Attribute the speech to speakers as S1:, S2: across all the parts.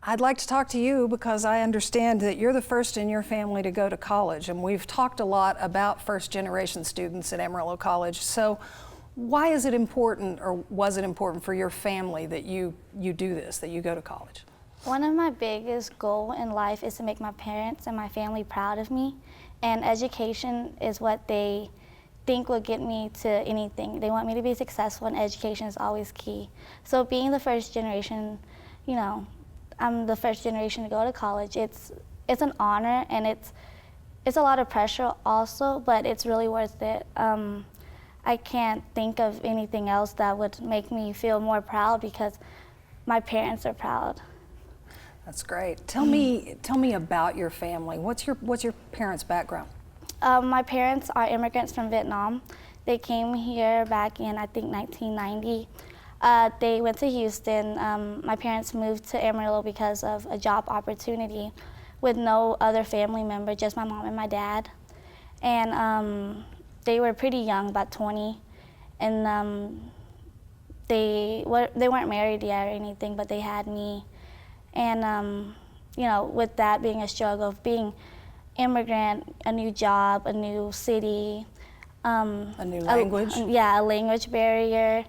S1: I'd like to talk to you because I understand that you're the first in your family to go to college, and we've talked a lot about first-generation students at Amarillo College. So why is it important, or was it important for your family that you do this, that you go to college?
S2: One of my biggest goals in life is to make my parents and my family proud of me, and education is what they think will get me to anything. They want me to be successful, and education is always key. So being the first generation, I'm the first generation to go to college. It's an honor, and it's a lot of pressure also, but it's really worth it. I can't think of anything else that would make me feel more proud because my parents are proud.
S1: That's great. Tell me about your family. What's your parents' background?
S2: My parents are immigrants from Vietnam. They came here back in, I think, 1990. They went to Houston. My parents moved to Amarillo because of a job opportunity with no other family member, just my mom and my dad. And they were pretty young, about 20. And they weren't married yet or anything, but they had me. And with that being a struggle of being immigrant, a new job, a new city.
S1: A new language?
S2: A language barrier.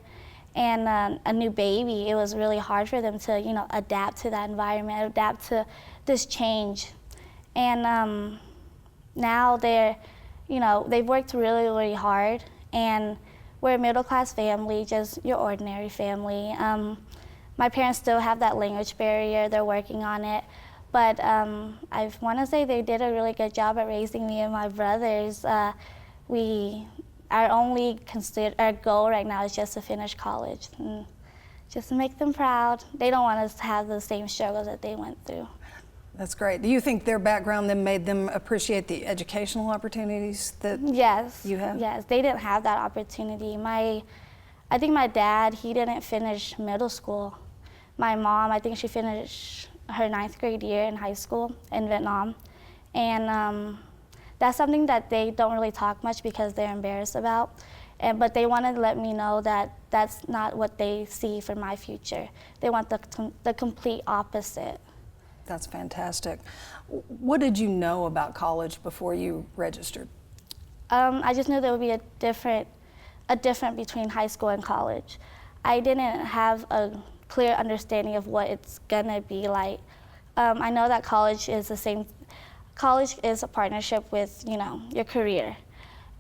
S2: And a new baby, it was really hard for them to, adapt to that environment, adapt to this change. And now they've worked really, really hard, and we're a middle-class family, just your ordinary family. My parents still have that language barrier, they're working on it, but I want to say they did a really good job at raising me and my brothers. Our goal right now is just to finish college and just to make them proud. They don't want us to have the same struggles that they went through.
S1: That's great. Do you think their background then made them appreciate the educational opportunities that you have?
S2: Yes, they didn't have that opportunity. I think my dad, he didn't finish middle school. My mom, I think she finished her 9th grade year in high school in Vietnam. And that's something that they don't really talk much because they're embarrassed about. But they wanted to let me know that that's not what they see for my future. They want the complete opposite.
S1: That's fantastic. What did you know about college before you registered?
S2: I just knew there would be a difference between high school and college. I didn't have a clear understanding of what it's gonna be like. I know that college is the same. College is a partnership with, your career.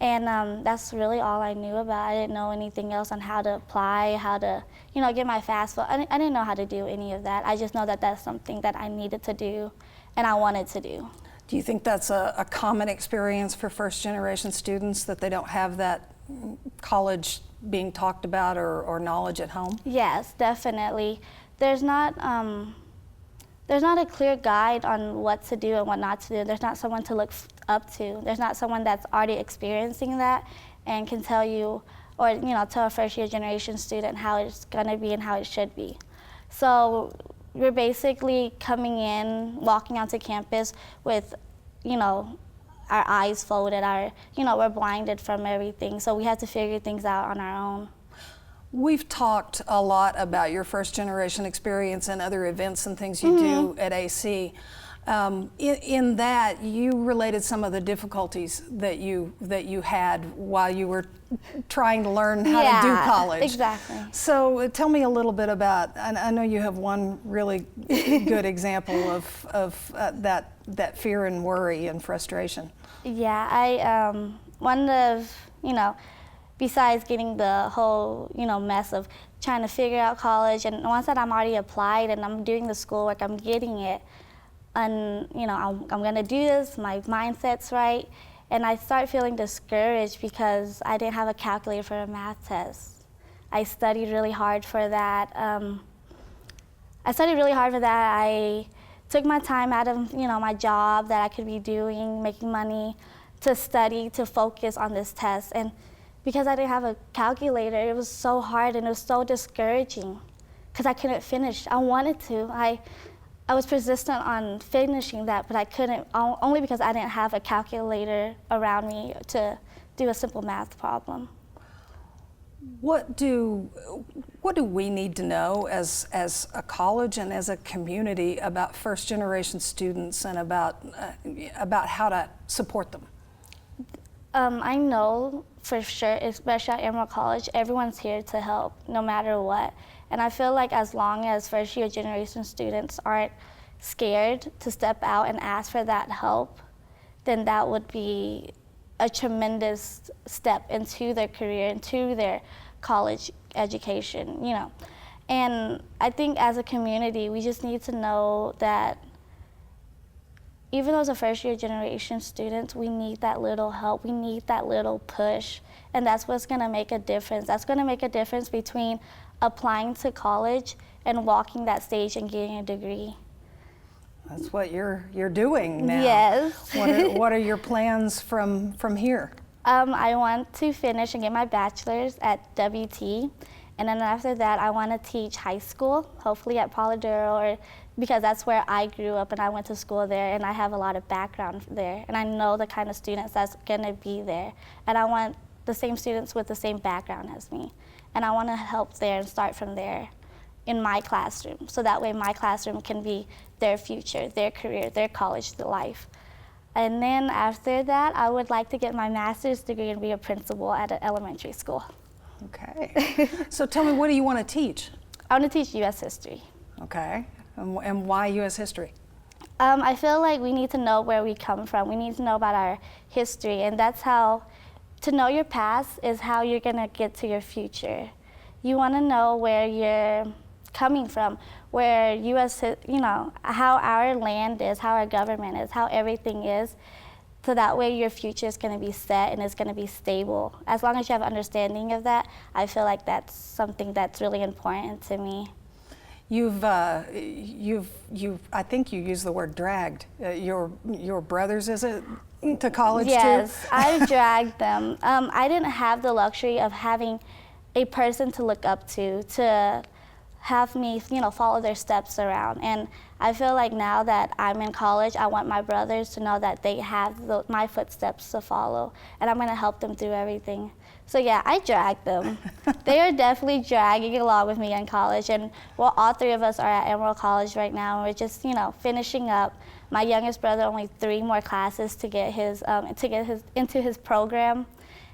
S2: And that's really all I knew about. I didn't know anything else on how to apply, how to, get my FAFSA. I didn't know how to do any of that. I just know that that's something that I needed to do and I wanted to do.
S1: Do you think that's a common experience for first-generation students, that they don't have that college being talked about or knowledge at home?
S2: Yes, definitely. There's not a clear guide on what to do and what not to do. There's not someone to look up to. There's not someone that's already experiencing that and can tell you, or tell a first-year generation student how it's gonna be and how it should be. So we're basically coming in, walking onto campus with, our eyes folded, we're blinded from everything. So we have to figure things out on our own.
S1: We've talked a lot about your first-generation experience and other events and things you do at AC. In that, you related some of the difficulties that you had while you were trying to learn how to do college.
S2: Exactly.
S1: So tell me a little bit about, I know you have one really good example of that fear and worry and frustration.
S2: Yeah, one of, besides getting the whole, mess of trying to figure out college, and once that I'm already applied and I'm doing the schoolwork, I'm getting it, and I'm gonna do this, my mindset's right, and I start feeling discouraged because I didn't have a calculator for a math test. I studied really hard for that. I took my time out of my job that I could be doing, making money, to study, to focus on this test. And because I didn't have a calculator, it was so hard and it was so discouraging because I couldn't finish. I wanted to. I was persistent on finishing that, but I couldn't, only because I didn't have a calculator around me to do a simple math problem.
S1: What do we need to know as a college and as a community about first-generation students and about how to support them?
S2: I know for sure, especially at Amarillo College, everyone's here to help no matter what. And I feel like as long as first-year generation students aren't scared to step out and ask for that help, then that would be a tremendous step into their career, into their college education, you know. And I think as a community, we just need to know that even though as a first-year generation students, we need that little help, we need that little push, and that's what's gonna make a difference. That's gonna make a difference between applying to college and walking that stage and getting a degree.
S1: That's what you're doing now.
S2: Yes.
S1: What are your plans from here?
S2: I want to finish and get my bachelor's at WT, and then after that, I want to teach high school, hopefully at Polidoro, or because that's where I grew up and I went to school there, and I have a lot of background there, and I know the kind of students that's gonna be there, and I want the same students with the same background as me, and I want to help there and start from there in my classroom, so that way my classroom can be their future, their career, their college life. And then after that, I would like to get my master's degree and be a principal at an elementary school.
S1: Okay. So tell me, what do you want to teach?
S2: I want to teach U.S. history.
S1: Okay. And why U.S. history?
S2: I feel like we need to know where we come from. We need to know about our history, and that's how, to know your past is how you're going to get to your future. You want to know where you're coming from, where U.S., you know, how our land is, how our government is, how everything is, so that way your future is going to be set and it's going to be stable. As long as you have understanding of that, I feel like that's something that's really important to me.
S1: I think you used the word dragged your brothers, is it, to college too?
S2: Yes, I dragged them. I didn't have the luxury of having a person to look up to have me, you know, follow their steps around. And I feel like now that I'm in college, I want my brothers to know that they have my footsteps to follow, and I'm gonna help them through everything. So yeah, I dragged them. They are definitely dragging along with me in college, and well, all three of us are at Amarillo College right now, and we're just, you know, finishing up. My youngest brother only 3 more classes to get into his program,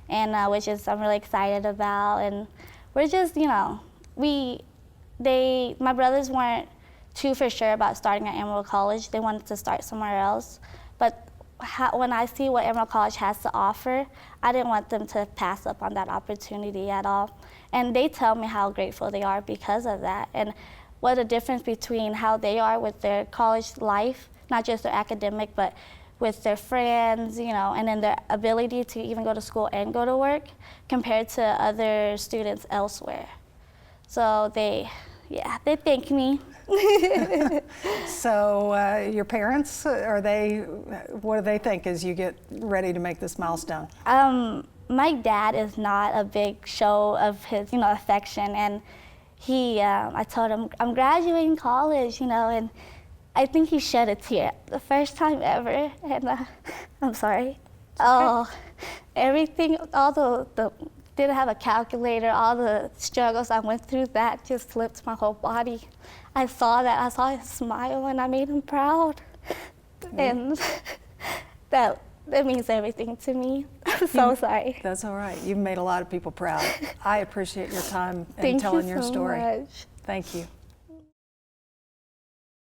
S2: and which is I'm really excited about. And we're just, you know, my brothers weren't too for sure about starting at Amarillo College. They wanted to start somewhere else. But when I see what Amarillo College has to offer, I didn't want them to pass up on that opportunity at all. And they tell me how grateful they are because of that, and what a difference between how they are with their college life, not just their academic, but with their friends, you know, and then their ability to even go to school and go to work compared to other students elsewhere. So they thank me.
S1: So your parents, what do they think as you get ready to make this milestone?
S2: My dad is not a big show of his, you know, affection, and I told him I'm graduating college, you know, and I think he shed a tear the first time ever, and I'm sorry. Oh, everything, all the didn't have a calculator, all the struggles I went through, that just flipped my whole body. I saw his smile, and I made him proud. And that means everything to me. I'm so sorry.
S1: That's all right. You've made a lot of people proud. I appreciate your time and
S2: Thank
S1: telling
S2: you
S1: your
S2: so
S1: story.
S2: much.
S1: Thank you.